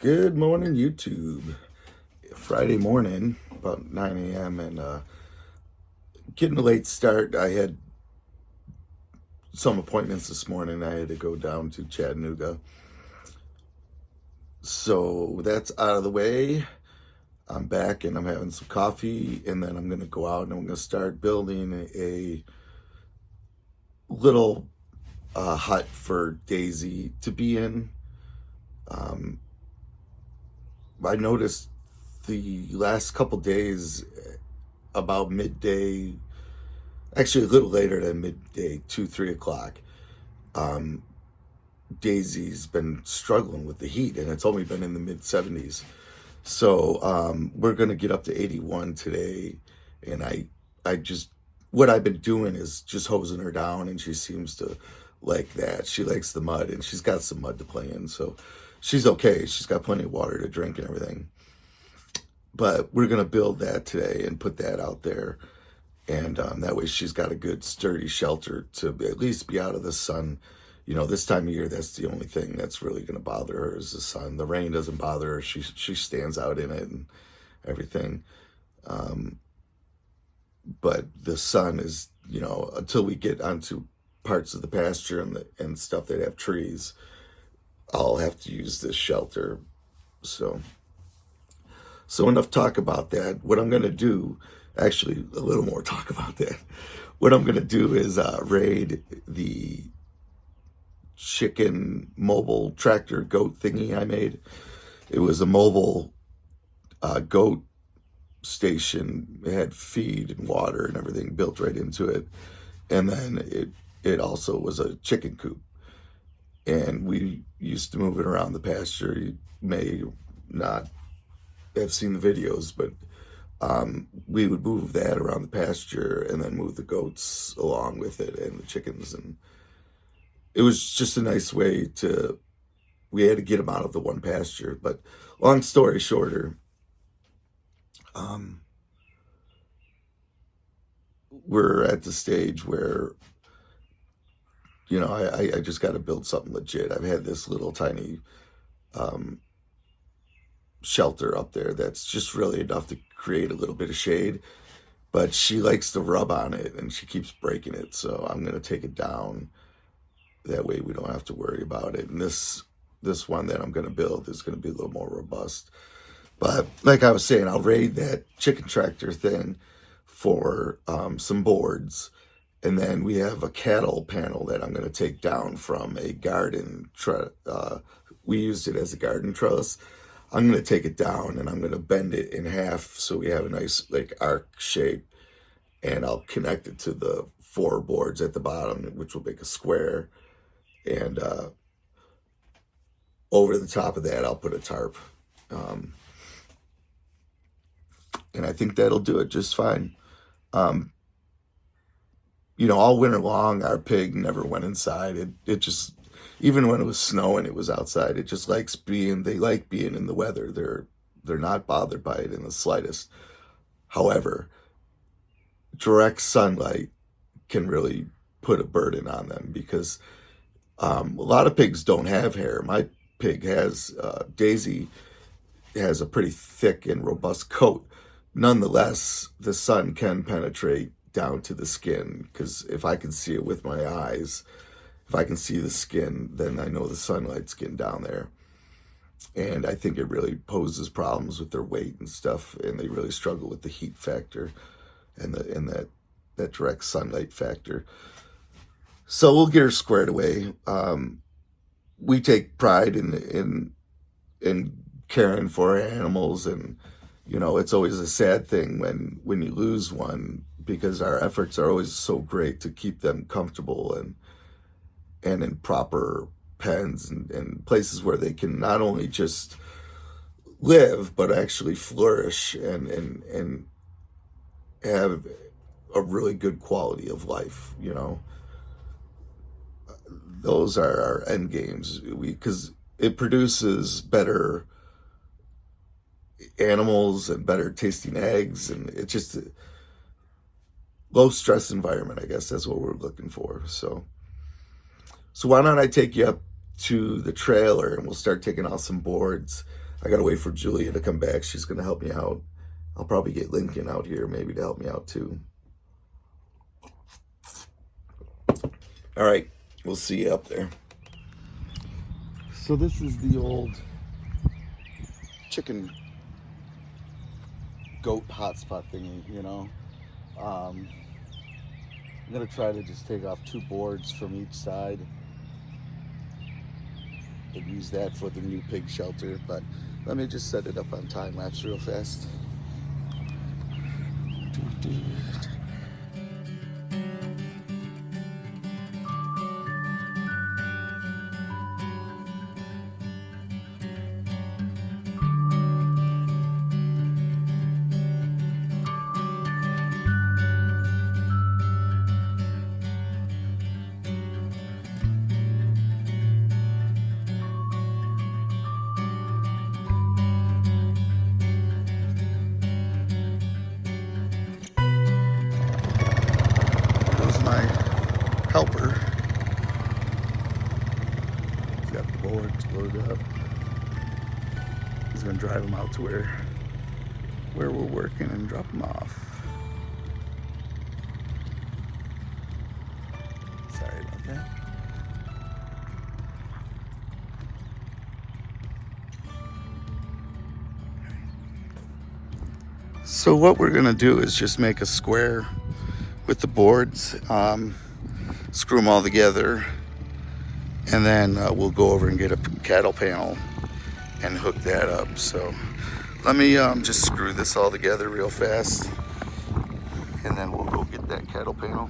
Good morning, YouTube. Friday morning, about 9 a.m., and getting a late start. I had some appointments this morning. I had to go down to Chattanooga. So that's out of the way. I'm back and I'm having some coffee, and then I'm going to go out and I'm going to start building a little hut for Daisy to be in. Um, I noticed the last couple days, about midday, actually a little later than midday, 2, 3 o'clock. Um, Daisy's been struggling with the heat, and it's only been in the mid 70s. So we're gonna get up to 81 today, and I just what I've been doing is just hosing her down, and she seems to like that. She likes the mud, and she's got some mud to play in, so she's okay. She's got plenty of water to drink and everything. But we're gonna build that today and put that out there, and that way she's got a good sturdy shelter to at least be out of the sun. This time of year, that's the only thing that's really going to bother her is the sun. The rain doesn't bother her. She stands out in it and everything. um, but the sun is, until we get onto parts of the pasture and stuff that have trees, I'll have to use this shelter. So enough talk about that. What I'm going to do, actually, a little more talk about that. What I'm going to do is raid the chicken mobile tractor goat thingy I made. It was a mobile goat station. It had feed and water and everything built right into it. And then it also was a chicken coop. And we used to move it around the pasture. You may not have seen the videos, but we would move that around the pasture and then move the goats along with it and the chickens. And it was just a nice way we had to get them out of the one pasture. But long story shorter, um, we're at the stage where, I just got to build something legit. I've had this little tiny um, shelter up there that's just really enough to create a little bit of shade, but she likes to rub on it and she keeps breaking it. So I'm going to take it down. That way we don't have to worry about it. And this one that I'm going to build is going to be a little more robust. But like I was saying, I'll raid that chicken tractor thing for some boards. And then we have a cattle panel that I'm going to take down from a garden. We used it as a garden trellis. I'm going to take it down and I'm going to bend it in half so we have a nice like arc shape. And I'll connect it to the 4 boards at the bottom, which will make a square. And over the top of that, I'll put a tarp. Um, and I think that'll do it just fine. Um, all winter long, our pig never went inside. It just, even when it was snowing, it was outside. It just they like being in the weather. They're not bothered by it in the slightest. However, direct sunlight can really put a burden on them because a lot of pigs don't have hair. My pig Daisy has a pretty thick and robust coat. Nonetheless, the sun can penetrate down to the skin because if I can see it with my eyes, if I can see the skin, then I know the sunlight's getting down there. And I think it really poses problems with their weight and stuff, and they really struggle with the heat factor and that direct sunlight factor. So we'll get her squared away. We take pride in caring for our animals, and it's always a sad thing when you lose one because our efforts are always so great to keep them comfortable and in proper pens and places where they can not only just live but actually flourish and have a really good quality of life. Those are our end games. Because it produces better animals and better tasting eggs, and it's just a low stress environment. I guess that's what we're looking for. So why don't I take you up to the trailer and we'll start taking out some boards. I gotta wait for Julia to come back. She's gonna help me out. I'll probably get Lincoln out here maybe to help me out too. All right, we'll see you up there. So this is the old chicken goat hotspot thingy, you know. I'm gonna try to just take off 2 boards from each side and use that for the new pig shelter, but let me just set it up on time lapse real fast. My helper. He's got the boards loaded up. He's gonna drive them out to where we're working and drop them off. Sorry about that. So what we're gonna do is just make a square with the boards, screw them all together, and then we'll go over and get a cattle panel and hook that up. So let me just screw this all together real fast, and then we'll go get that cattle panel.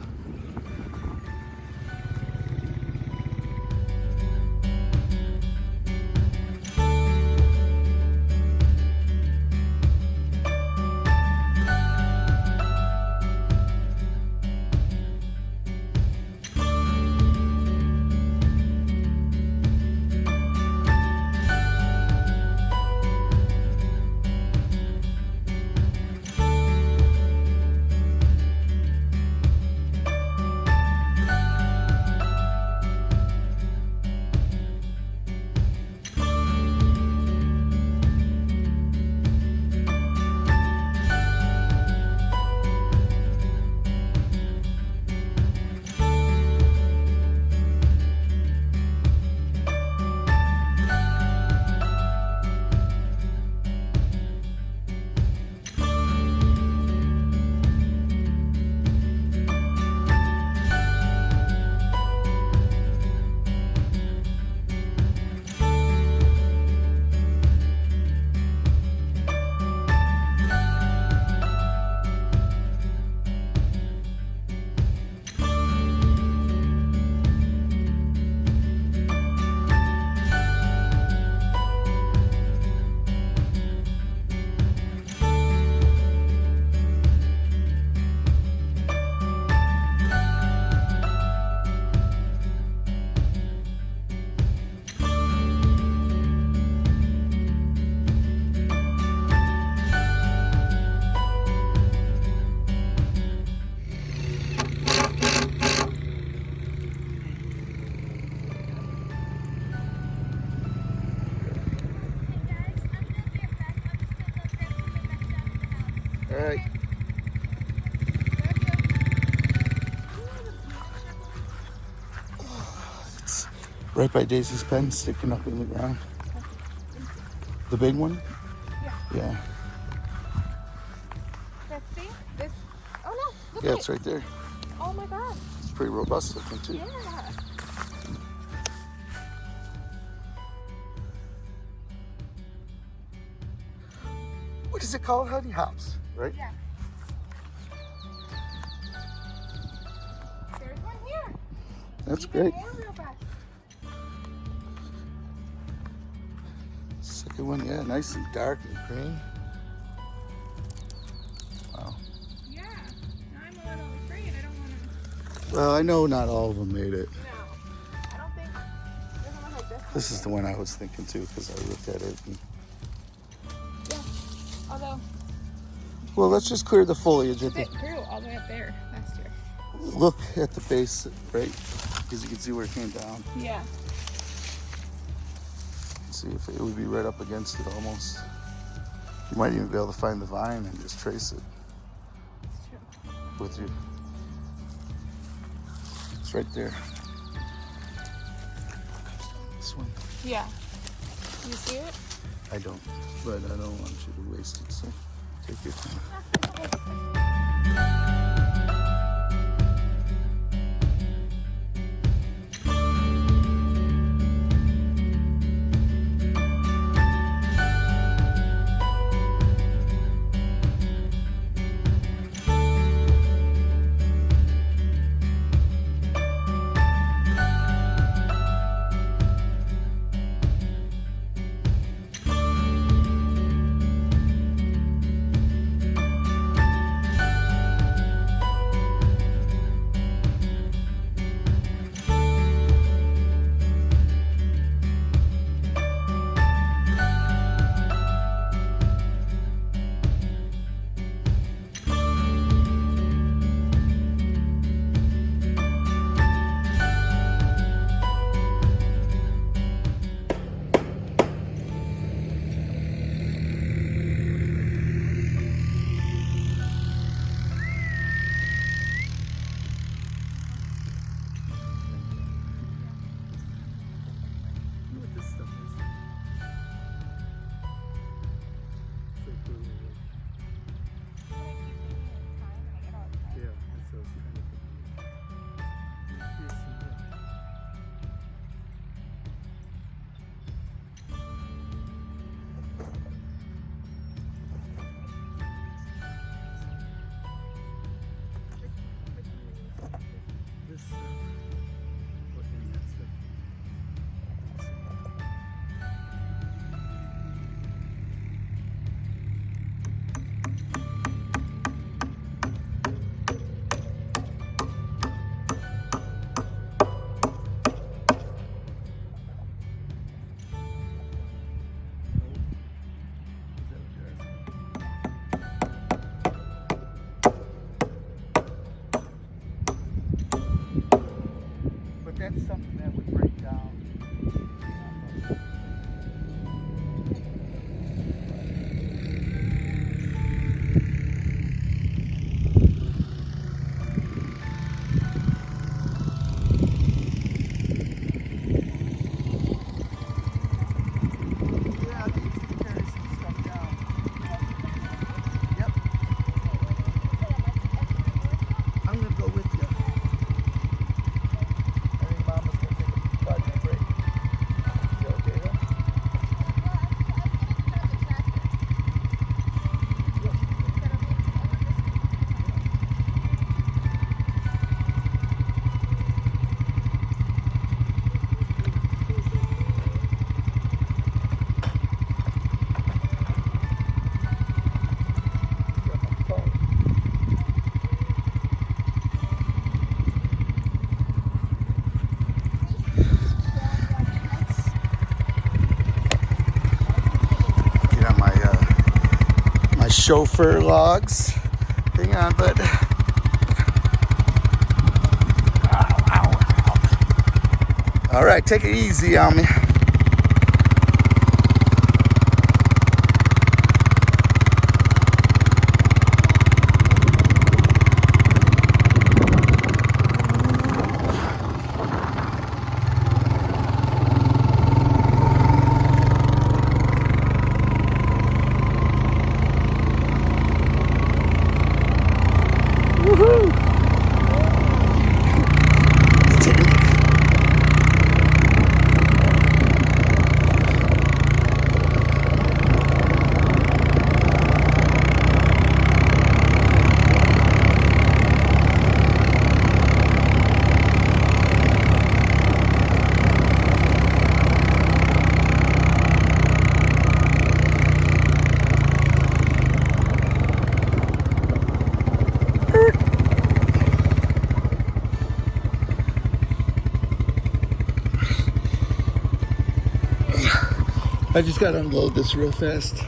All right. It's right by Daisy's pen, sticking up in the ground. The big one? Yeah. Let's see. This. Oh no! Look Yeah, at it's right there. Oh my God. It's pretty robust looking too. Yeah. What is it called? Honey hops, right? Yeah. There's one here. That's Even great. more robust. Second one, yeah, nice and dark and green. Wow. Yeah. Now I'm a little afraid. I don't want to. Well, I know not all of them made it. No. I don't think. Doesn't look like this. This is the one I was thinking too, because I looked at it. And... Yeah. Although. Well, let's just clear the foliage. At It grew all the way up there last year. Look at the base, right? Because you can see where it came down. Yeah. see if it would be right up against it almost. You might even be able to find the vine and just trace it with your. It's right there. This one. Yeah. You see it? I don't, but I don't want you to waste it, so take your time. That's something that would break down. Yeah, they used to carry some stuff down. Yep. I'm gonna go with you. I think Mama's gonna take a 5-minute break. Is that okay though? Get on my chauffeur logs. Hang on, bud. All right, take it easy on me. Woohoo! I just gotta unload this real fast.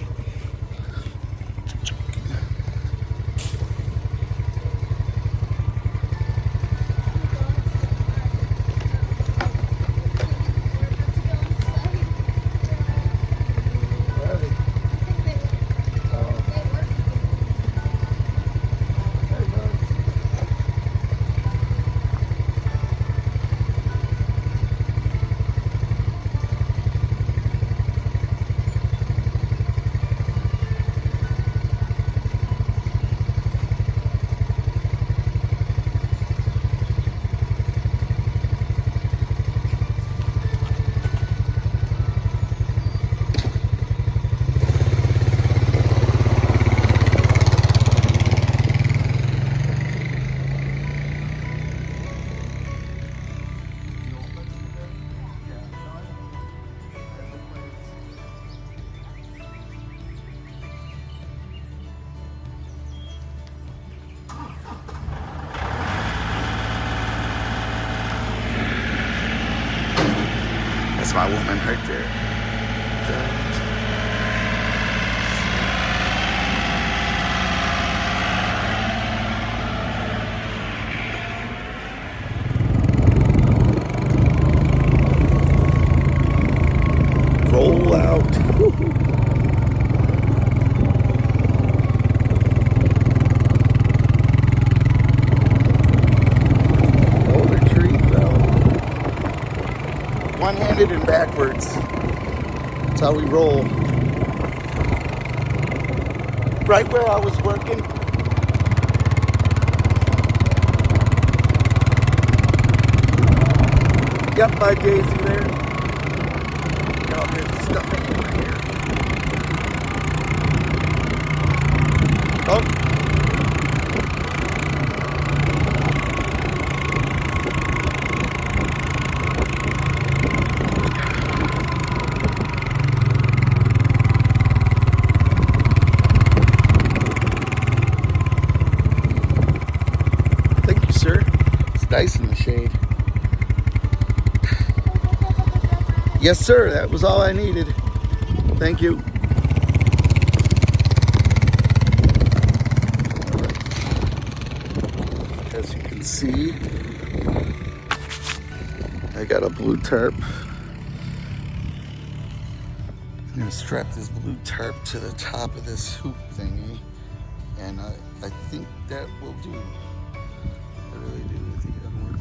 That's my woman right there. Roll out. Oh, the tree fell. One-handed and backwards. That's how we roll. Right where I was working. Yep, by Daisy there. Y'all get stuff in my hair. Oh. Thank you, sir. It's nice in the shade. Yes, sir. That was all I needed. Thank you. As you can see, I got a blue tarp. I'm gonna strap this blue tarp to the top of this hoop thingy, and I think that will do. I really do. I think that'll work.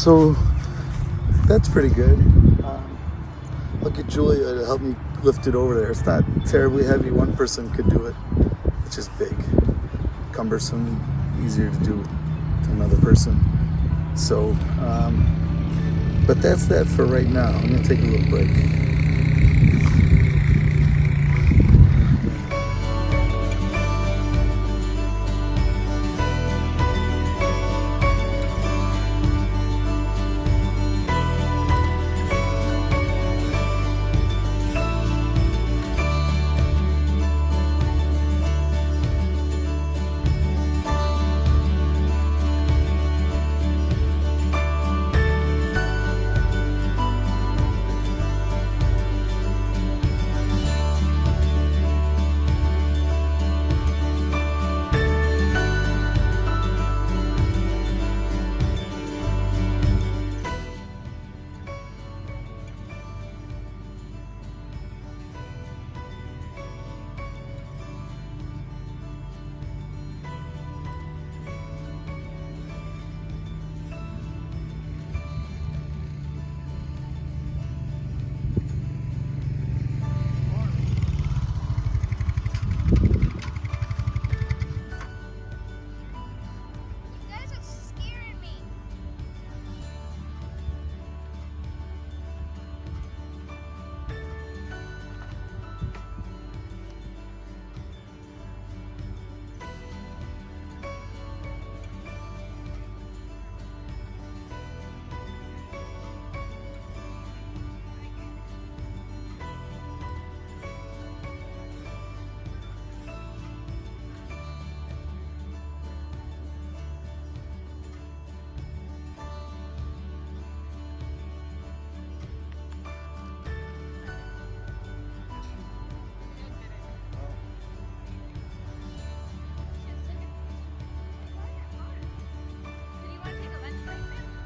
So that's pretty good. I'll get Julia to help me lift it over there. It's not terribly heavy. One person could do it. It's just big, cumbersome, easier to do with another person. So, but that's that for right now. I'm gonna take a little break.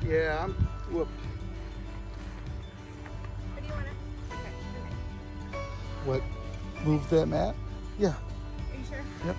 Yeah, I'm whooped. Or do you want to? Okay. What? Move that mat? Yeah. Are you sure? Yep.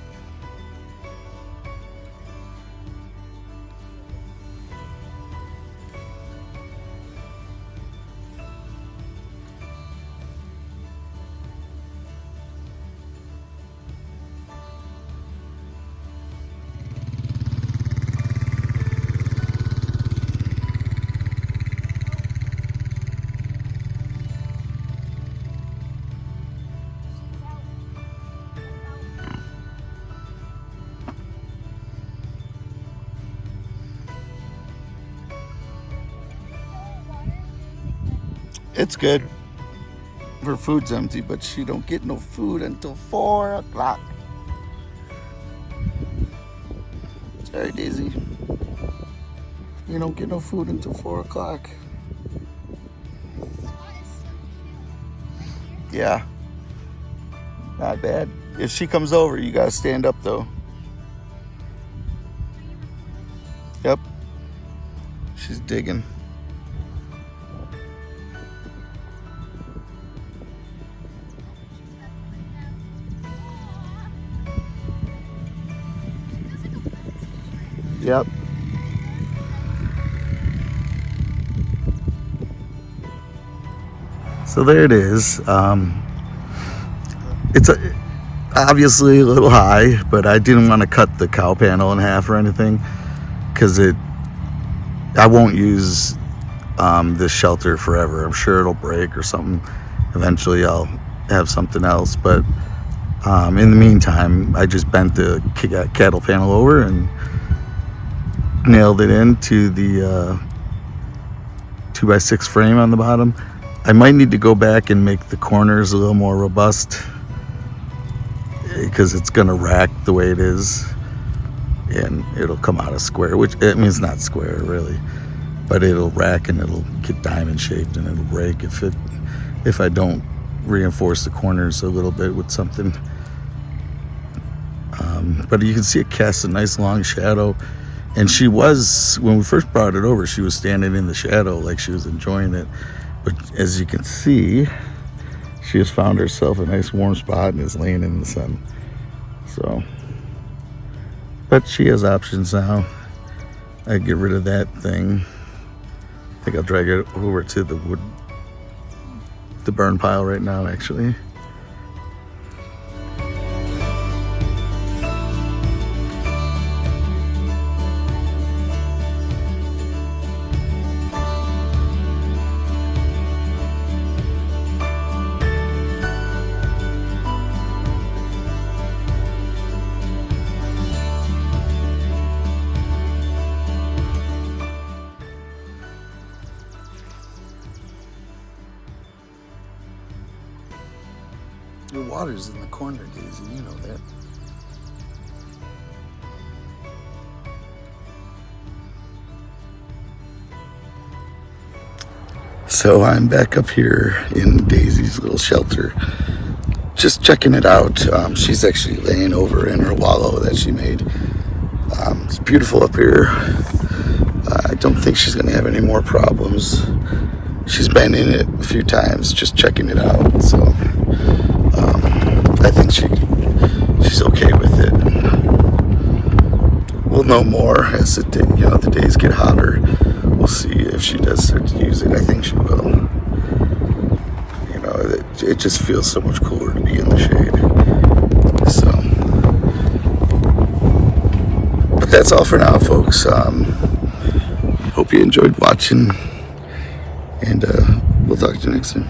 It's good. Her food's empty, but she don't get no food until 4 o'clock. Sorry, Daisy. You don't get no food until 4 o'clock. Yeah. Not bad. If she comes over, you gotta stand up though. Yep. She's digging. Yep. So there it is. It's obviously a little high, but I didn't want to cut the cow panel in half or anything because I won't use this shelter forever. I'm sure it'll break or something. Eventually I'll have something else, but in the meantime, I just bent the cattle panel over and nailed it into the 2x6 frame on the bottom. I might need to go back and make the corners a little more robust because it's gonna rack the way it is and it'll come out of square, which it means not square really, but it'll rack and it'll get diamond shaped and it'll break if I don't reinforce the corners a little bit with something. But you can see it casts a nice long shadow. And she was, when we first brought it over, she was standing in the shadow like she was enjoying it. But as you can see, she has found herself a nice warm spot and is laying in the sun. So, but she has options now. I get rid of that thing. I think I'll drag it over to the burn pile right now, actually. Your water's in the corner, Daisy. You know that. So I'm back up here in Daisy's little shelter, just checking it out. She's actually laying over in her wallow that she made. It's beautiful up here. I don't think she's going to have any more problems. She's been in it a few times, just checking it out. So I think she's okay with it. We'll know more as the days get hotter. We'll see if she does start to use it. I think she will. It just feels so much cooler to be in the shade. So, but that's all for now, folks. Hope you enjoyed watching, and we'll talk to you next time.